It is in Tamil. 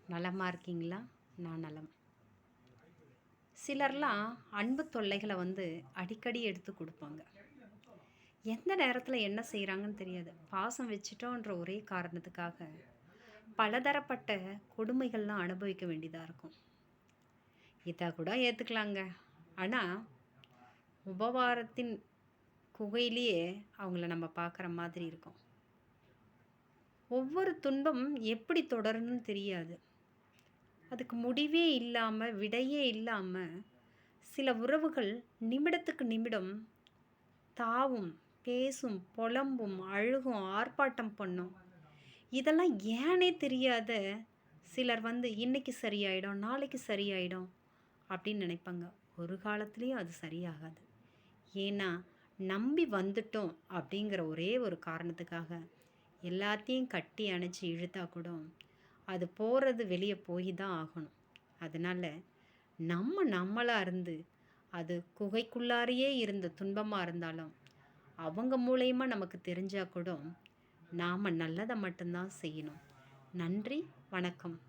நலமாக இருக்கீங்களா? நான் நலம். சிலர்லாம் அன்பு தொல்லைகளை அடிக்கடி எடுத்து கொடுப்பாங்க. எந்த நேரத்தில் என்ன செய்கிறாங்கன்னு தெரியாது. பாசம் வச்சுட்டோன்ற ஒரே காரணத்துக்காக பலதரப்பட்ட கொடுமைகள்லாம் அனுபவிக்க வேண்டியதாக இருக்கும். இதை கூட ஏற்றுக்கலாங்க. ஆனால் உபவாரத்தின் குகையிலேயே அவங்கள நம்ம பார்க்குற மாதிரி இருக்கும். ஒவ்வொரு துன்பம் எப்படி தொடரும்னு தெரியாது. அதுக்கு முடிவே இல்லாமல், விடையே இல்லாமல் சில உறவுகள் நிமிடத்துக்கு நிமிடம் தாவும், பேசும், புலம்பும், அழுகும், ஆர்ப்பாட்டம் பண்ணும். இதெல்லாம் ஏனே தெரியாத சிலர் இன்னைக்கு சரியாயிடும், நாளைக்கு சரியாயிடும் அப்படின்னு நினைப்பாங்க. ஒரு காலத்துலேயும் அது சரியாகாது. ஏன்னா நம்பி வந்துட்டோம் அப்படிங்கிற ஒரே ஒரு காரணத்துக்காக எல்லாத்தையும் கட்டி அணைச்சி இழுத்தா கூட அது போகிறது வெளியே போய் தான் ஆகணும். அதனால் நம்மளாக இருந்து அது குகைக்குள்ளாரையே இருந்த துன்பமாக இருந்தாலும் அவங்க மூலயமா நமக்கு தெரிஞ்சால் கூட நாம் நல்லதை மட்டும்தான் செய்யணும். நன்றி, வணக்கம்.